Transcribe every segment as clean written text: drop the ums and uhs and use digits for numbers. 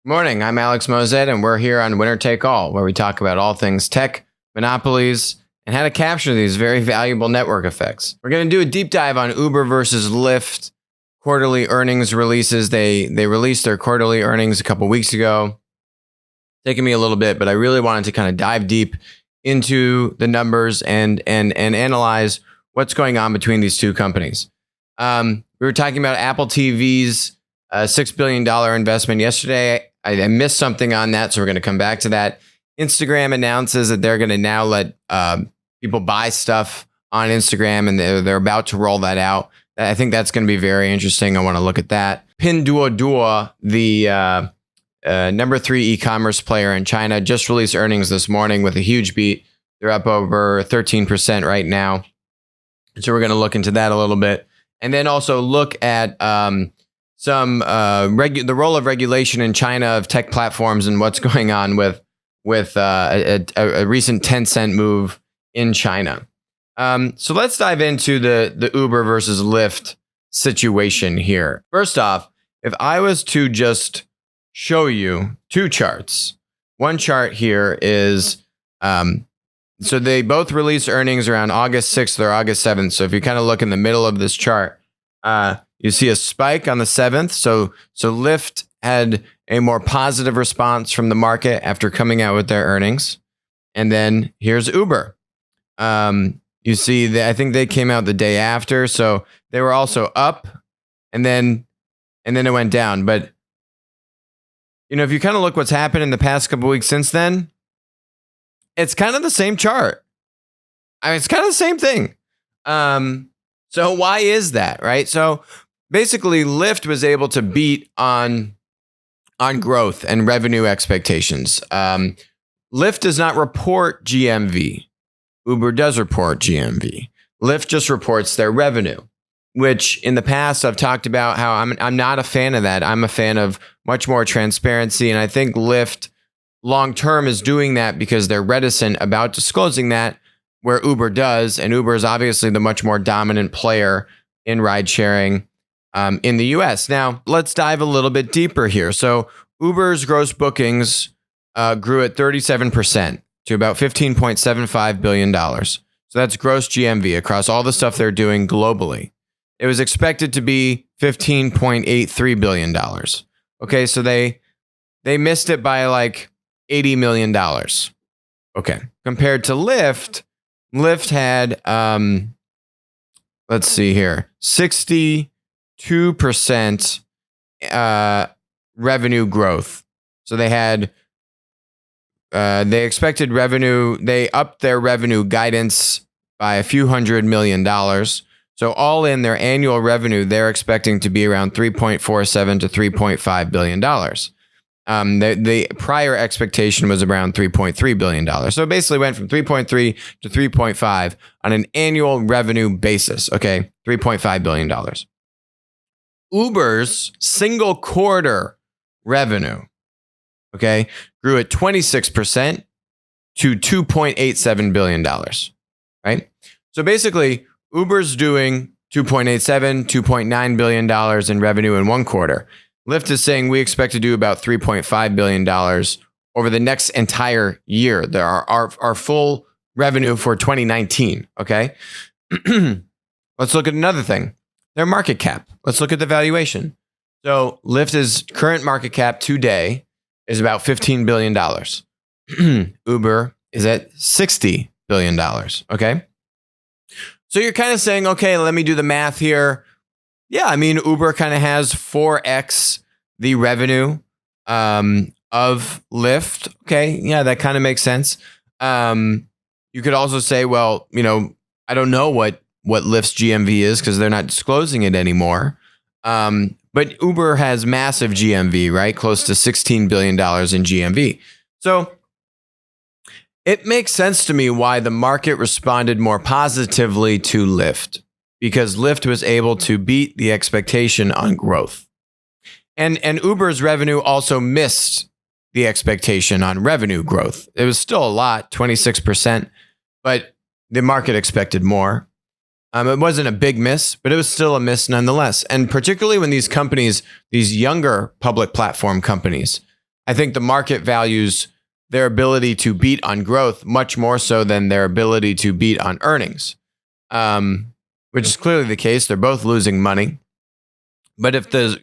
Morning, I'm Alex Mozet, and we're here on Winner Take All, where we talk about all things tech, monopolies, and how to capture these very valuable network effects. We're going to do a deep dive on Uber versus Lyft quarterly earnings releases. They released their quarterly earnings a couple weeks ago. Taking me a little bit, but I really wanted to kind of dive deep into the numbers and analyze what's going on between these two companies. We were talking about Apple TV's $6 billion investment yesterday. I missed something on that, so we're going to come back to that. Instagram announces that they're going to now let people buy stuff on Instagram, and they're about to roll that out. I think that's going to be very interesting. I want to look at that. Pinduoduo, the number 3 e-commerce player in China, just released earnings this morning with a huge beat. They're up over 13% right now. So we're going to look into that a little bit. And then also look at the role of regulation in China of tech platforms and what's going on with a recent 10-cent move in China. So let's dive into the Uber versus Lyft situation here. First off, if I was to just show you two charts, one chart here is so they both released earnings around August 6th or August 7th. So if you kind of look in the middle of this chart, you see a spike on the 7th. So Lyft had a more positive response from the market after coming out with their earnings. And then here's Uber. You see that I think they came out the day after. So they were also up and then it went down. But, you know, if you kind of look what's happened in the past couple weeks since then, it's kind of the same chart. I mean, it's kind of the same thing. So why is that, right? So basically, Lyft was able to beat on growth and revenue expectations. Lyft does not report GMV. Uber does report GMV. Lyft just reports their revenue, which in the past I've talked about how I'm not a fan of that. I'm a fan of much more transparency, and I think Lyft long term is doing that because they're reticent about disclosing that, where Uber does, and Uber is obviously the much more dominant player in ride sharing in the US. Now, let's dive a little bit deeper here. So Uber's gross bookings grew at 37% to about $15.75 billion. So that's gross GMV across all the stuff they're doing globally. It was expected to be $15.83 billion. Okay, so they missed it by like $80 million. Okay, compared to Lyft had, let's see here, 62% revenue growth. So they had, they expected revenue, they upped their revenue guidance by a few $100 million. So all in their annual revenue, they're expecting to be around $3.47 to $3.5 billion. The prior expectation was around $3.3 billion. So it basically went from 3.3 to 3.5 on an annual revenue basis. Okay, $3.5 billion. Uber's single quarter revenue, okay, grew at 26% to $2.87 billion, right? So basically, Uber's doing $2.9 billion in revenue in one quarter. Lyft is saying we expect to do about $3.5 billion over the next entire year. There are our full revenue for 2019. Okay. Let's look at another thing. Their market cap. Let's look at the valuation. So Lyft's current market cap today is about $15 billion. Uber is at $60 billion. Okay. So you're kind of saying, okay, let me do the math here. Yeah, I mean, Uber kind of has 4x the revenue of Lyft. Okay, yeah, that kind of makes sense. You could also say, well, you know, I don't know what Lyft's GMV is because they're not disclosing it anymore. But Uber has massive GMV, right? Close to $16 billion in GMV. So it makes sense to me why the market responded more positively to Lyft, because Lyft was able to beat the expectation on growth. And Uber's revenue also missed the expectation on revenue growth. It was still a lot, 26%, but the market expected more. It wasn't a big miss, but it was still a miss nonetheless. And particularly when these companies, these younger public platform companies, I think the market values their ability to beat on growth much more so than their ability to beat on earnings, which is clearly the case. They're both losing money. But if the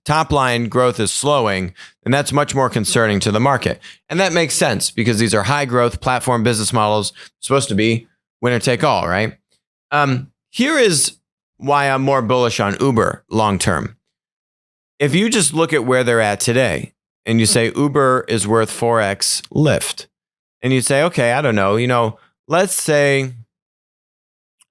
top line growth is slowing, then that's much more concerning to the market. And that makes sense because these are high growth platform business models, supposed to be winner take all, right? Here is why I'm more bullish on Uber long term. If you just look at where they're at today and you say Uber is worth 4x Lyft, and you say, okay, I don't know, let's say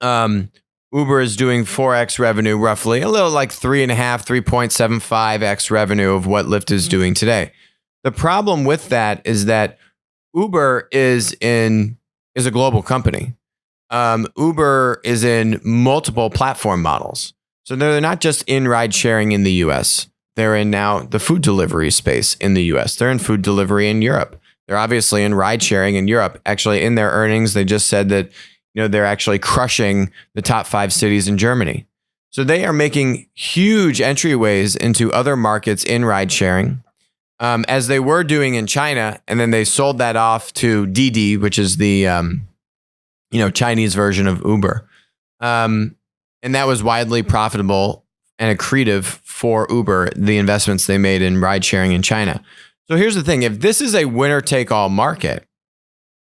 Uber is doing 4x revenue roughly, a little like 3.75x revenue of what Lyft is doing today. The problem with that is that Uber is a global company. Uber is in multiple platform models. So they're not just in ride sharing in the US. They're in now the food delivery space in the US. They're in food delivery in Europe. They're obviously in ride sharing in Europe. Actually, in their earnings, they just said that they're actually crushing the top 5 cities in Germany. So they are making huge entryways into other markets in ride sharing, as they were doing in China, and then they sold that off to PDD, which is the Chinese version of Uber, and that was widely profitable and accretive for Uber, the investments they made in ride sharing in China. So here's the thing: if this is a winner take all market,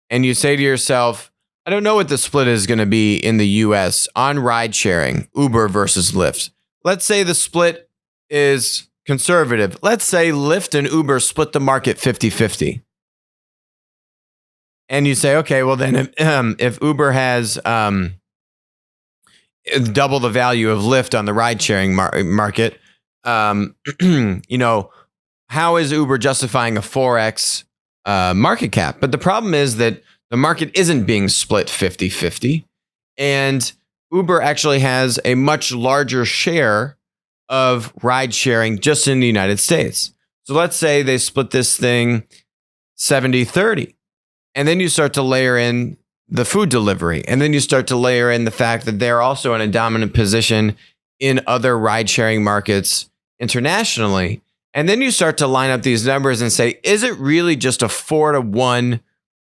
and you say to yourself, I don't know what the split is going to be in the US on ride sharing, Uber versus Lyft. Let's say the split is conservative. Let's say Lyft and Uber split the market 50-50. And you say, okay, well then if Uber has double the value of Lyft on the ride sharing market, how is Uber justifying a 4x market cap? But the problem is that the market isn't being split 50-50, and Uber actually has a much larger share of ride sharing just in the United States. So let's say they split this thing 70-30, and then you start to layer in the food delivery, and then you start to layer in the fact that they're also in a dominant position in other ride sharing markets internationally. And then you start to line up these numbers and say, is it really just a 4-to-1?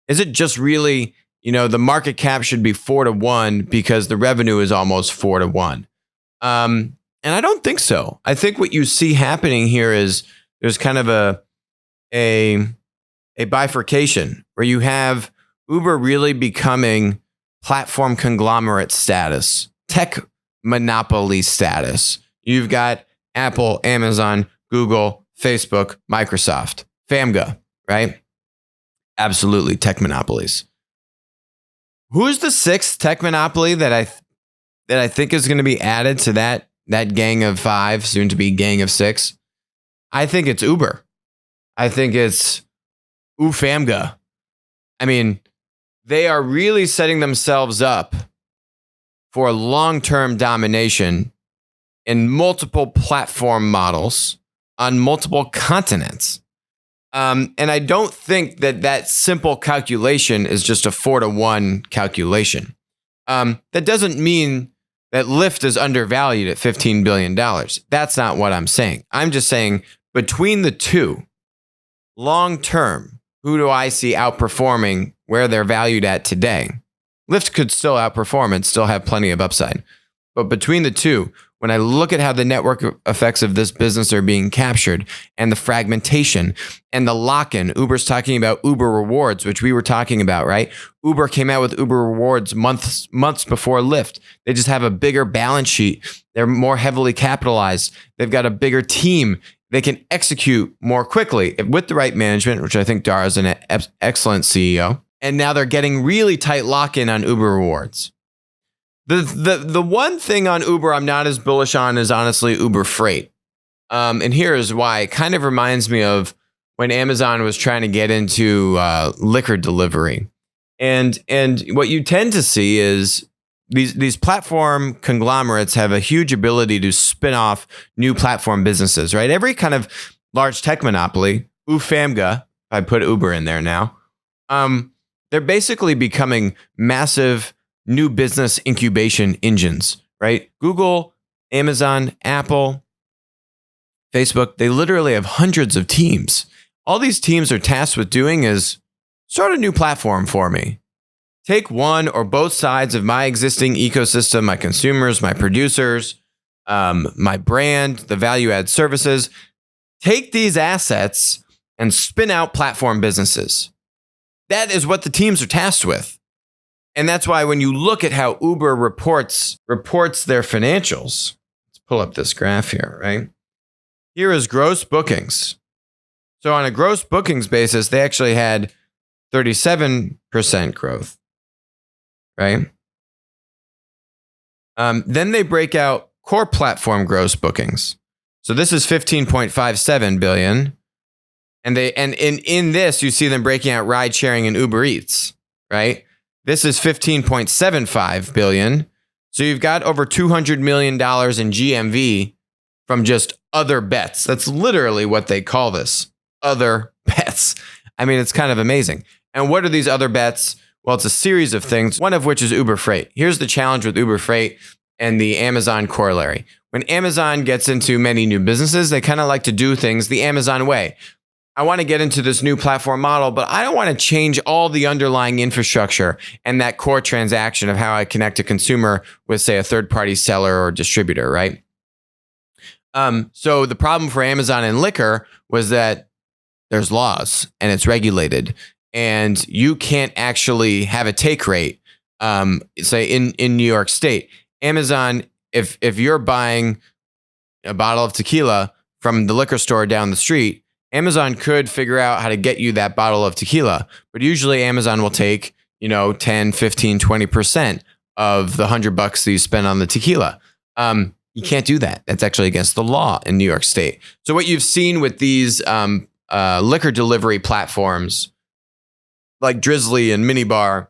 Is it just really, the market cap should be 4-to-1 because the revenue is almost 4-to-1? And I don't think so. I think what you see happening here is there's kind of a bifurcation where you have Uber really becoming platform conglomerate status, tech monopoly status. You've got Apple, Amazon, Google, Facebook, Microsoft, FAMGA, right? Absolutely, tech monopolies. Who's the 6th tech monopoly that I think is going to be added to that gang of 5, soon to be gang of 6? I think it's Uber. I think it's UFAMGA. I mean, they are really setting themselves up for long-term domination in multiple platform models on multiple continents. And I don't think that simple calculation is just a 4-to-1 calculation. That doesn't mean that Lyft is undervalued at $15 billion. That's not what I'm saying. I'm just saying between the two, long term, who do I see outperforming where they're valued at today? Lyft could still outperform and still have plenty of upside. But between the two, when I look at how the network effects of this business are being captured and the fragmentation and the lock-in, Uber's talking about Uber Rewards, which we were talking about, right? Uber came out with Uber Rewards months before Lyft. They just have a bigger balance sheet. They're more heavily capitalized. They've got a bigger team. They can execute more quickly with the right management, which I think Dara is an excellent CEO. And now they're getting really tight lock-in on Uber Rewards. The one thing on Uber I'm not as bullish on is honestly Uber Freight. And here is why. It kind of reminds me of when Amazon was trying to get into liquor delivery. And what you tend to see is these platform conglomerates have a huge ability to spin off new platform businesses, right? Every kind of large tech monopoly, UFAMGA, I put Uber in there now, they're basically becoming massive new business incubation engines, right? Google, Amazon, Apple, Facebook, they literally have hundreds of teams all these teams are tasked with doing is start a new platform for me. Take one or both sides of my existing ecosystem, my consumers, my producers, my brand, the value add services. Take these assets and spin out platform businesses. That is what the teams are tasked with. And that's why when you look at how Uber reports their financials, let's pull up this graph here, right? Here is gross bookings. So on a gross bookings basis, they actually had 37% growth, right? Then they break out core platform gross bookings. So this is 15.57 billion. And in this, you see them breaking out ride sharing and Uber Eats, right? This is 15.75 billion. So you've got over $200 million in GMV from just other bets. That's literally what they call this, other bets. I mean, it's kind of amazing. And what are these other bets? Well, it's a series of things, one of which is Uber Freight. Here's the challenge with Uber Freight and the Amazon corollary. When Amazon gets into many new businesses, they kind of like to do things the Amazon way. I want to get into this new platform model, but I don't want to change all the underlying infrastructure and that core transaction of how I connect a consumer with, say, a third-party seller or distributor, right? So the problem for Amazon and liquor was that there's laws and it's regulated, and you can't actually have a take rate. Say in New York State, Amazon, if you're buying a bottle of tequila from the liquor store down the street, Amazon could figure out how to get you that bottle of tequila, but usually Amazon will take, 10, 15, 20% of the $100 that you spend on the tequila. You can't do that. That's actually against the law in New York State. So what you've seen with these liquor delivery platforms like Drizzly and Minibar,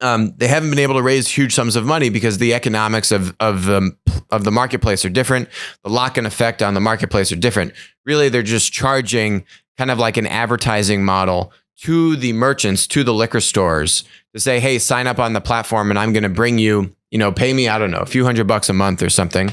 they haven't been able to raise huge sums of money because the economics of the marketplace are different. The lock-in effect on the marketplace are different. Really, they're just charging kind of like an advertising model to the merchants, to the liquor stores to say, hey, sign up on the platform and I'm going to bring you, pay me, I don't know, a few $100 a month or something.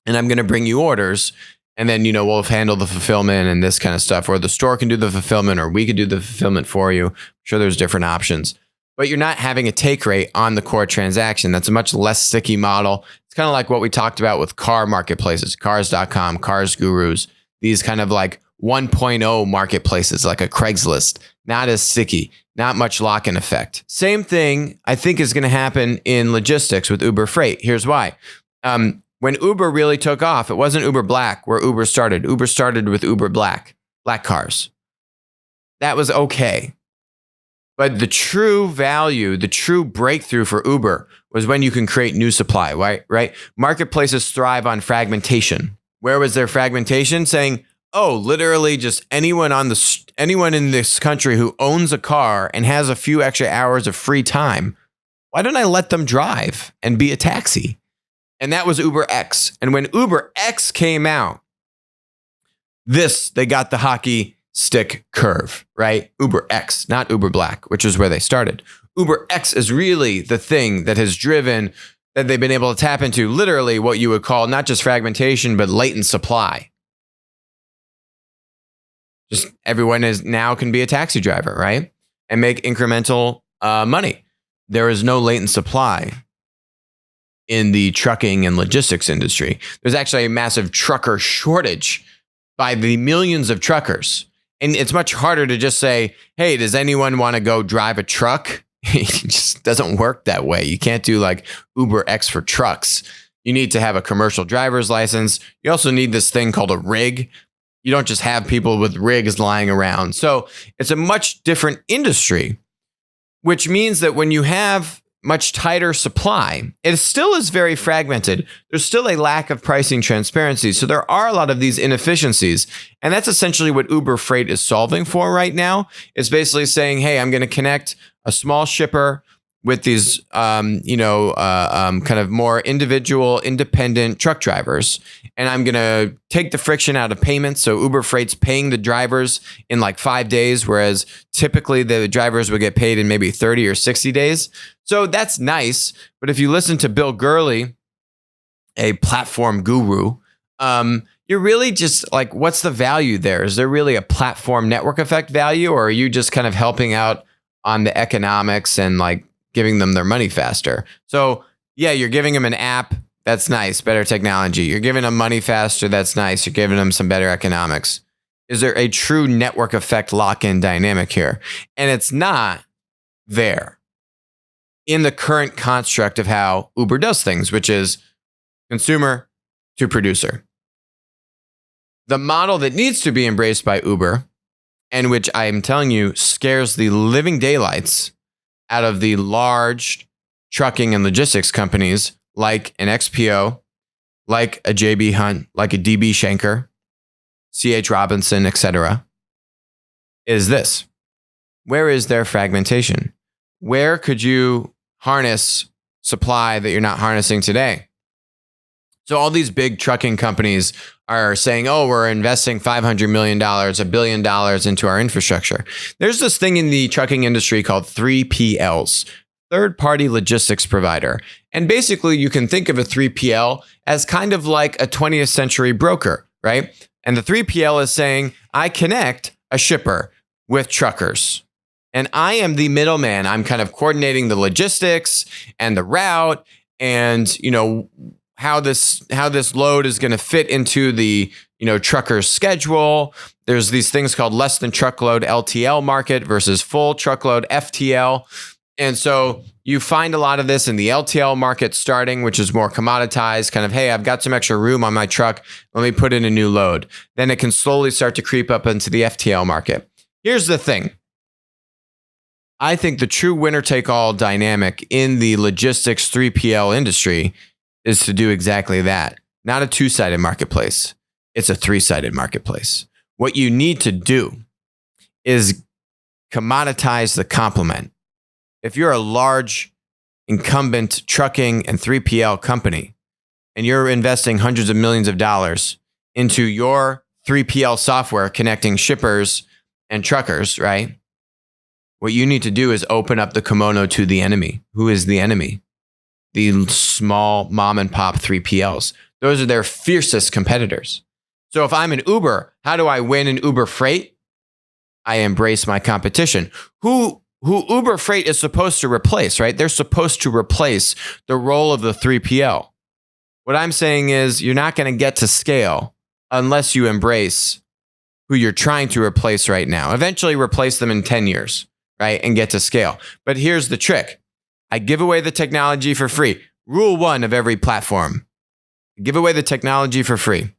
And I'm going to bring you orders. And then, we'll handle the fulfillment and this kind of stuff. Or the store can do the fulfillment, or we could do the fulfillment for you. I'm sure there's different options. But you're not having a take rate on the core transaction. That's a much less sticky model. It's kind of like what we talked about with car marketplaces, cars.com, Cars Gurus, these kind of like 1.0 marketplaces like a Craigslist. Not as sticky, not much lock-in effect. Same thing I think is going to happen in logistics with Uber Freight. Here's why. When Uber really took off, it wasn't Uber Black where Uber started. Uber started with Uber Black cars. That was okay. But the true value, the true breakthrough for Uber was when you can create new supply, right? Marketplaces thrive on fragmentation. Where was their fragmentation? Saying, oh, literally just anyone in this country who owns a car and has a few extra hours of free time, why don't I let them drive and be a taxi? And that was Uber X. And when Uber X came out, they got the hockey stick curve, right? Uber X, not Uber Black, which is where they started. Uber X is really the thing that has driven, that they've been able to tap into literally what you would call not just fragmentation, but latent supply. Just everyone now can be a taxi driver, right? And make incremental money. There is no latent supply in the trucking and logistics industry. There's actually a massive trucker shortage by the millions of truckers. And it's much harder to just say, hey, does anyone want to go drive a truck? It just doesn't work that way. You can't do like Uber X for trucks. You need to have a commercial driver's license. You also need this thing called a rig. You don't just have people with rigs lying around. So it's a much different industry, which means that when you have much tighter supply, it still is very fragmented. There's still a lack of pricing transparency. So there are a lot of these inefficiencies. And that's essentially what Uber Freight is solving for right now. It's basically saying, hey, I'm going to connect a small shipper with these, kind of more individual, independent truck drivers. And I'm going to take the friction out of payments. So Uber Freight's paying the drivers in like 5 days, whereas typically the drivers would get paid in maybe 30 or 60 days. So that's nice. But if you listen to Bill Gurley, a platform guru, you're really just like, what's the value there? Is there really a platform network effect value, or are you just kind of helping out on the economics and like giving them their money faster? So yeah, you're giving them an app. That's nice. Better technology. You're giving them money faster. That's nice. You're giving them some better economics. Is there a true network effect lock-in dynamic here? And it's not there in the current construct of how Uber does things, which is consumer to producer. The model that needs to be embraced by Uber, and which I'm telling you scares the living daylights out of the large trucking and logistics companies like an XPO, like a JB Hunt, like a DB Schenker, CH Robinson, etc., is this. Where is their fragmentation? Where could you harness supply that you're not harnessing today? So all these big trucking companies are saying, oh, we're investing $500 million, $1 billion into our infrastructure. There's this thing in the trucking industry called 3PLs, third-party logistics provider. And basically, you can think of a 3PL as kind of like a 20th century broker, right? And the 3PL is saying, I connect a shipper with truckers. And I am the middleman. I'm kind of coordinating the logistics and the route and, how this load is going to fit into the, trucker's schedule. There's these things called less than truckload LTL market versus full truckload FTL. And so you find a lot of this in the LTL market starting, which is more commoditized, kind of, hey, I've got some extra room on my truck. Let me put in a new load. Then it can slowly start to creep up into the FTL market. Here's the thing. I think the true winner-take-all dynamic in the logistics 3PL industry is to do exactly that. Not a two-sided marketplace. It's a three-sided marketplace. What you need to do is commoditize the complement. If you're a large incumbent trucking and 3PL company and you're investing hundreds of millions of dollars into your 3PL software connecting shippers and truckers, right? What you need to do is open up the kimono to the enemy. Who is the enemy? The small mom and pop 3PLs. Those are their fiercest competitors. So if I'm an Uber, how do I win in Uber Freight? I embrace my competition. Who Uber Freight is supposed to replace, right? They're supposed to replace the role of the 3PL. What I'm saying is you're not going to get to scale unless you embrace who you're trying to replace right now. Eventually replace them in 10 years, right? And get to scale. But here's the trick. I give away the technology for free. Rule 1 of every platform. Give away the technology for free.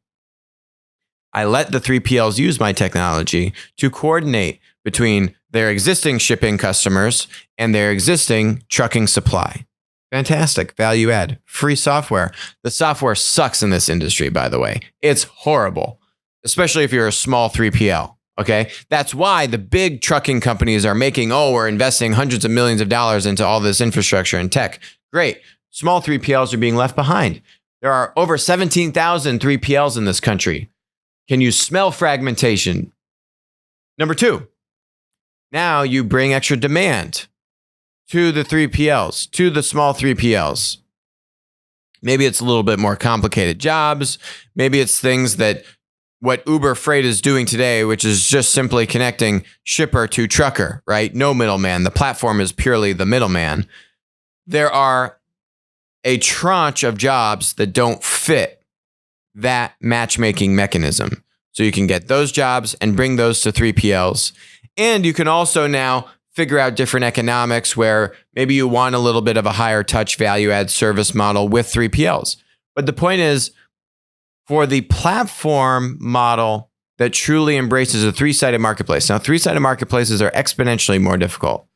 I let the 3PLs use my technology to coordinate between their existing shipping customers and their existing trucking supply. Fantastic. Value add. Free software. The software sucks in this industry, by the way. It's horrible, especially if you're a small 3PL. Okay. That's why the big trucking companies are making, we're investing hundreds of millions of dollars into all this infrastructure and tech. Great. Small 3PLs are being left behind. There are over 17,000 3PLs in this country. Can you smell fragmentation? Number 2, now you bring extra demand to the 3PLs, to the small 3PLs. Maybe it's a little bit more complicated jobs. Maybe it's things that what Uber Freight is doing today, which is just simply connecting shipper to trucker, right? No middleman. The platform is purely the middleman. There are a tranche of jobs that don't fit that matchmaking mechanism. So you can get those jobs and bring those to 3PLs. And you can also now figure out different economics where maybe you want a little bit of a higher touch value add service model with 3PLs. But the point is, for the platform model that truly embraces a three-sided marketplace. Now, three-sided marketplaces are exponentially more difficult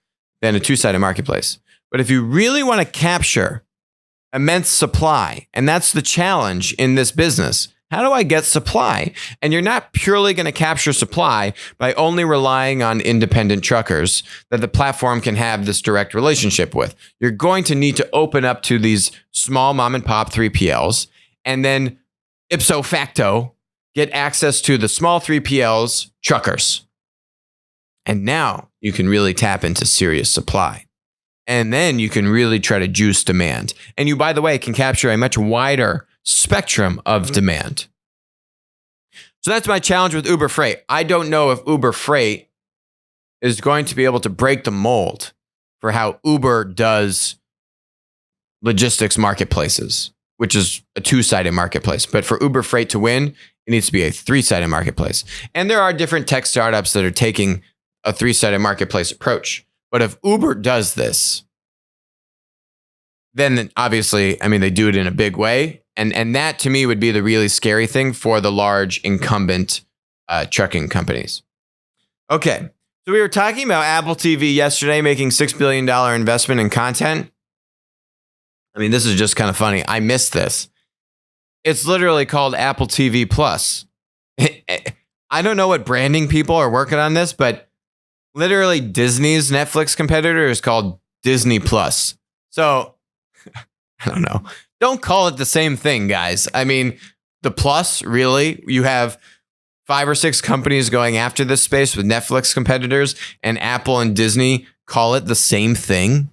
than a two-sided marketplace. But if you really want to capture immense supply, and that's the challenge in this business, how do I get supply? And you're not purely going to capture supply by only relying on independent truckers that the platform can have this direct relationship with. You're going to need to open up to these small mom and pop 3PLs and then ipso facto get access to the small 3PLs truckers. And now you can really tap into serious supply. And then you can really try to juice demand. And you, by the way, can capture a much wider spectrum of demand. So that's my challenge with Uber Freight. I don't know if Uber Freight is going to be able to break the mold for how Uber does logistics marketplaces, which is a two-sided marketplace. But for Uber Freight to win, it needs to be a three-sided marketplace. And there are different tech startups that are taking a three-sided marketplace approach. But if Uber does this, then obviously, I mean, they do it in a big way. And that to me would be the really scary thing for the large incumbent trucking companies. Okay. So we were talking about Apple TV yesterday making $6 billion investment in content. I mean, this is just kind of funny. I missed this. It's literally called Apple TV Plus. I don't know what branding people are working on this, but literally Disney's Netflix competitor is called Disney Plus. So I don't know. Don't call it the same thing, guys. I mean, the plus, really, you have 5 or 6 companies going after this space with Netflix competitors, and Apple and Disney call it the same thing.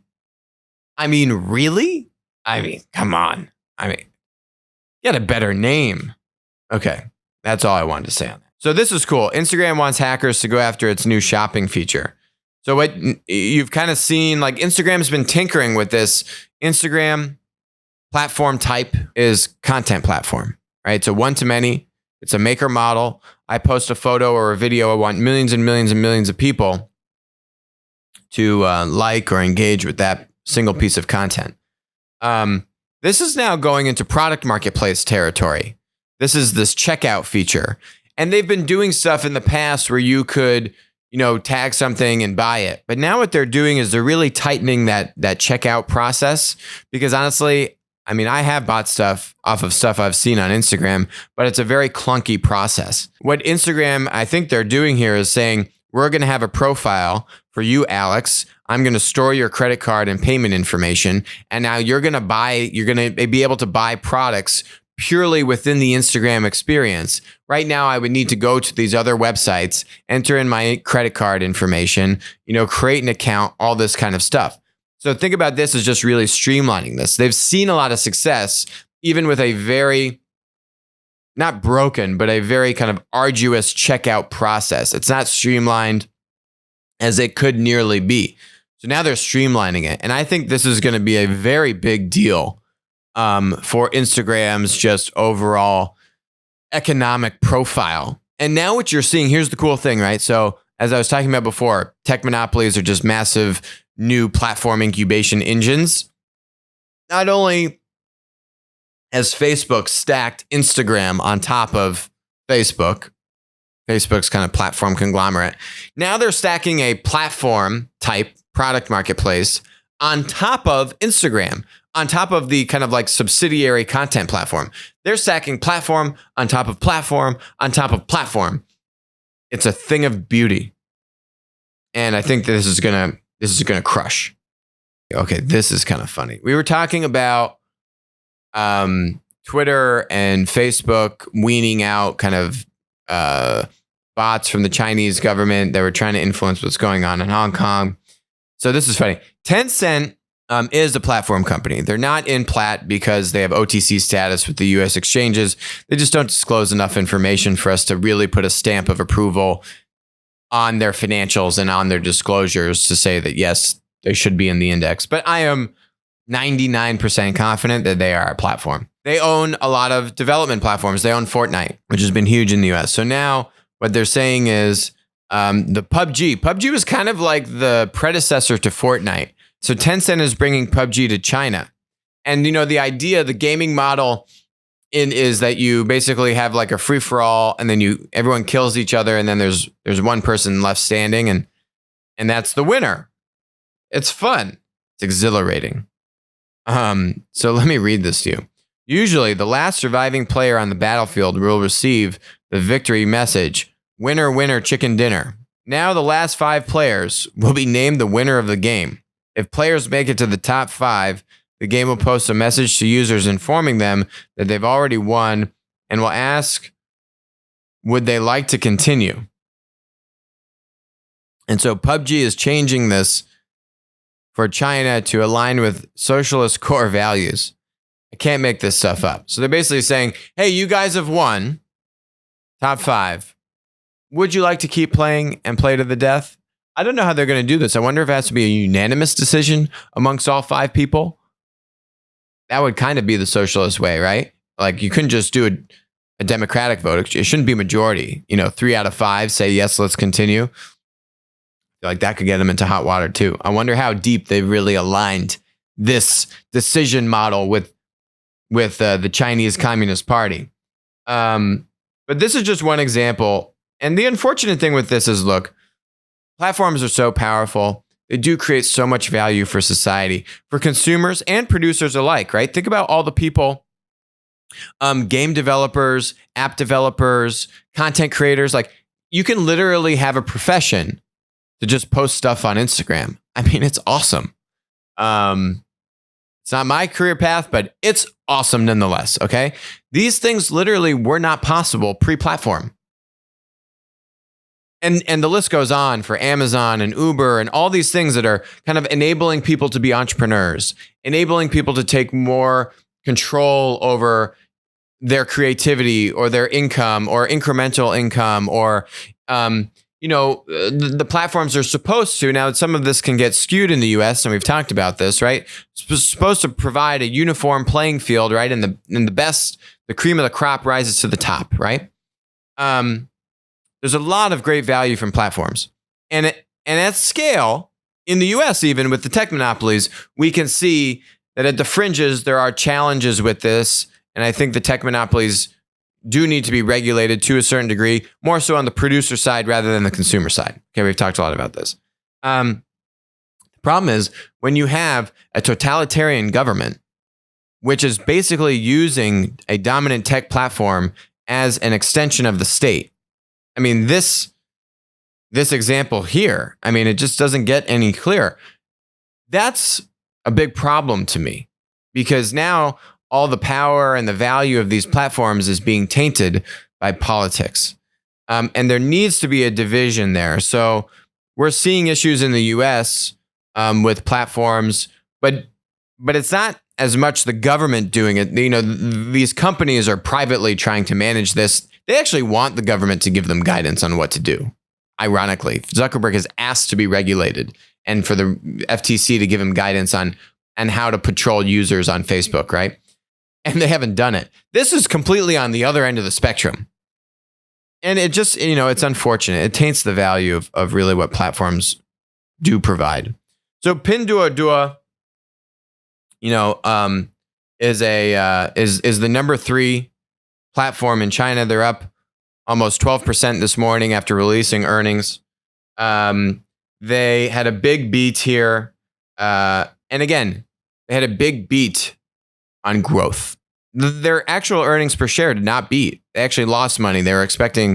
I mean, really? I mean, come on. I mean, get a better name. Okay, that's all I wanted to say on that. So this is cool. Instagram wants hackers to go after its new shopping feature. So what you've kind of seen, like Instagram's been tinkering with this. Instagram platform type is content platform, right? It's a one-to-many. It's a maker model. I post a photo or a video. I want millions and millions and millions of people to like or engage with that single piece of content. This is now going into product marketplace territory. This is this checkout feature. And they've been doing stuff in the past where you could, tag something and buy it. But now what they're doing is they're really tightening that checkout process, because honestly, I mean, I have bought stuff off of stuff I've seen on Instagram, but it's a very clunky process. What Instagram, I think they're doing here is saying, we're going to have a profile for you, Alex. I'm going to store your credit card and payment information. And now you're going to be able to buy products purely within the Instagram experience. Right now, I would need to go to these other websites, enter in my credit card information, create an account, all this kind of stuff. So think about this as just really streamlining this. They've seen a lot of success, even with a very, not broken, but a very kind of arduous checkout process. It's not streamlined as it could nearly be. So now they're streamlining it. And I think this is going to be a very big deal for Instagram's just overall economic profile. And now what you're seeing, here's the cool thing, right? So as I was talking about before, tech monopolies are just massive new platform incubation engines. Not only has Facebook stacked Instagram on top of Facebook's kind of platform conglomerate, now they're stacking a platform type product marketplace on top of Instagram, on top of the kind of like subsidiary content platform. They're stacking platform on top of platform on top of platform. It's a thing of beauty. And I think this is gonna crush. Okay, this is kind of funny. We were talking about Twitter and Facebook weaning out kind of bots from the Chinese government that were trying to influence what's going on in Hong Kong. So this is funny. Tencent is a platform company. They're not in Plat because they have OTC status with the US exchanges. They just don't disclose enough information for us to really put a stamp of approval on their financials and on their disclosures to say that, yes, they should be in the index. But I am 99% confident that they are a platform. They own a lot of development platforms. They own Fortnite, which has been huge in the US. So now what they're saying is the PUBG. PUBG was kind of like the predecessor to Fortnite. So Tencent is bringing PUBG to China. And, the idea, the gaming model is that you basically have like a free for all, and then everyone kills each other, and then there's one person left standing, and that's the winner. It's fun. It's exhilarating. So let me read this to you. Usually, the last surviving player on the battlefield will receive the victory message, "Winner, winner, chicken dinner." Now the last 5 players will be named the winner of the game. If players make it to the top 5, the game will post a message to users informing them that they've already won, and will ask, would they like to continue? And so PUBG is changing this for China to align with socialist core values. I can't make this stuff up. So they're basically saying, hey, you guys have won. Top 5. Would you like to keep playing and play to the death? I don't know how they're going to do this. I wonder if it has to be a unanimous decision amongst all 5 people. That would kind of be the socialist way, right? Like you couldn't just do a democratic vote. It shouldn't be majority. 3 out of 5 say yes, let's continue. I feel like that could get them into hot water too. I wonder how deep they've really aligned this decision model with the Chinese Communist Party. But this is just one example. And the unfortunate thing with this is, look, platforms are so powerful. They do create so much value for society, for consumers and producers alike, right? Think about all the people, game developers, app developers, content creators. Like, you can literally have a profession to just post stuff on Instagram. I mean, it's awesome. It's not my career path, but it's awesome nonetheless, okay? These things literally were not possible pre-platform. And the list goes on for Amazon and Uber and all these things that are kind of enabling people to be entrepreneurs, enabling people to take more control over their creativity or their income or incremental income or, the platforms are supposed to. Now, some of this can get skewed in the US, and we've talked about this, right? It's supposed to provide a uniform playing field, right? And the cream of the crop rises to the top, right? There's a lot of great value from platforms. And at scale, in the US, even with the tech monopolies, we can see that at the fringes, there are challenges with this. And I think the tech monopolies do need to be regulated to a certain degree, more so on the producer side rather than the consumer side. Okay, we've talked a lot about this. The problem is when you have a totalitarian government, which is basically using a dominant tech platform as an extension of the state. I mean, this example here, I mean, it just doesn't get any clearer. That's a big problem to me because now all the power and the value of these platforms is being tainted by politics. And there needs to be a division there. So we're seeing issues in the US with platforms, but it's not as much the government doing it. These companies are privately trying to manage this. They actually want the government to give them guidance on what to do. Ironically, Zuckerberg has asked to be regulated and for the FTC to give him guidance on how to patrol users on Facebook, right? And they haven't done it. This is completely on the other end of the spectrum. And it just, it's unfortunate. It taints the value of really what platforms do provide. So Pinduoduo, is the number 3 platform in China. They're up almost 12% this morning after releasing earnings. They had a big beat here. And again, they had a big beat on growth. Their actual earnings per share did not beat. They actually lost money. The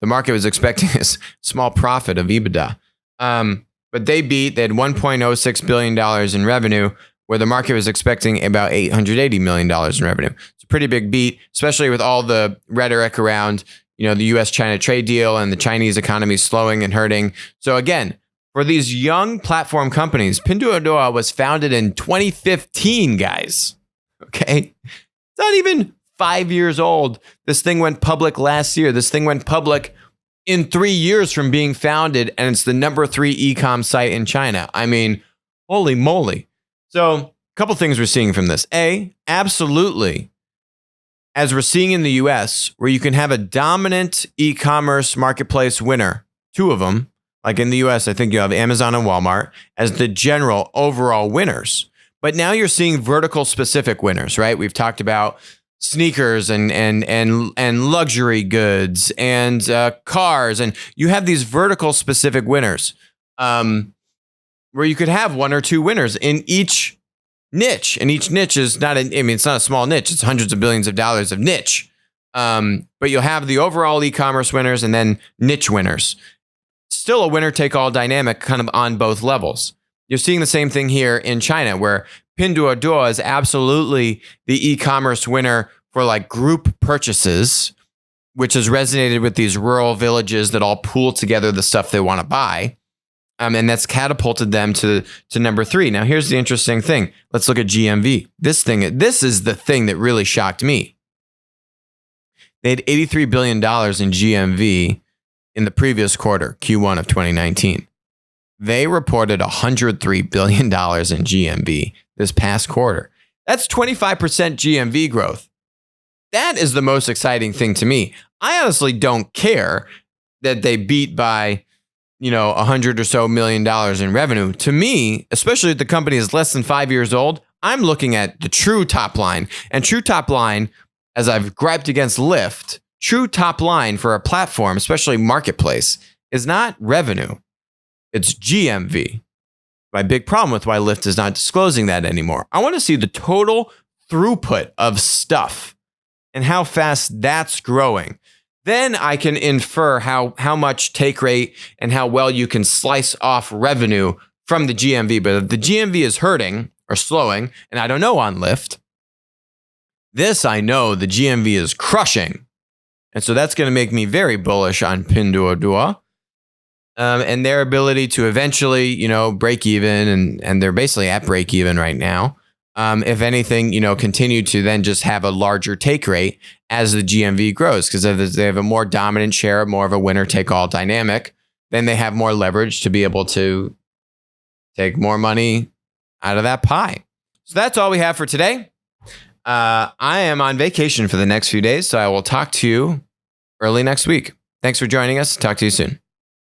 market was expecting a small profit of EBITDA. But they beat. They had $1.06 billion in revenue, where the market was expecting about $880 million in revenue. It's a pretty big beat, especially with all the rhetoric around, the US-China trade deal and the Chinese economy slowing and hurting. So again, for these young platform companies, Pinduoduo was founded in 2015, guys. Okay? It's not even 5 years old. This thing went public last year. This thing went public in 3 years from being founded, and it's the number 3 e-com site in China. I mean, holy moly. So a couple things we're seeing from this. Absolutely, as we're seeing in the US, where you can have a dominant e-commerce marketplace winner, 2 of them, like in the US, I think you have Amazon and Walmart as the general overall winners. But now you're seeing vertical specific winners, right? We've talked about sneakers and luxury goods and cars, and you have these vertical specific winners. Where you could have 1 or 2 winners in each niche. And each niche is it's not a small niche. It's hundreds of billions of dollars of niche. But you'll have the overall e-commerce winners and then niche winners. Still a winner-take-all dynamic kind of on both levels. You're seeing the same thing here in China, where Pinduoduo is absolutely the e-commerce winner for like group purchases, which has resonated with these rural villages that all pool together the stuff they want to buy. And that's catapulted them to number 3. Now, here's the interesting thing. Let's look at GMV. This is the thing that really shocked me. They had $83 billion in GMV in the previous quarter, Q1 of 2019. They reported $103 billion in GMV this past quarter. That's 25% GMV growth. That is the most exciting thing to me. I honestly don't care that they beat by, $100 or so million in revenue. To me, especially if the company is less than 5 years old, I'm looking at the true top line. And true top line, as I've griped against Lyft, true top line for a platform, especially marketplace, is not revenue. It's GMV. My big problem with why Lyft is not disclosing that anymore. I want to see the total throughput of stuff and how fast that's growing. Then I can infer how much take rate and how well you can slice off revenue from the GMV. But if the GMV is hurting or slowing, and I don't know on Lyft, this I know the GMV is crushing. And so that's going to make me very bullish on Pinduoduo. And their ability to eventually, break even, and they're basically at break even right now. If anything, continue to then just have a larger take rate as the GMV grows, because if they have a more dominant share, more of a winner take all dynamic, then they have more leverage to be able to take more money out of that pie. So that's all we have for today. I am on vacation for the next few days, so I will talk to you early next week. Thanks for joining us. Talk to you soon.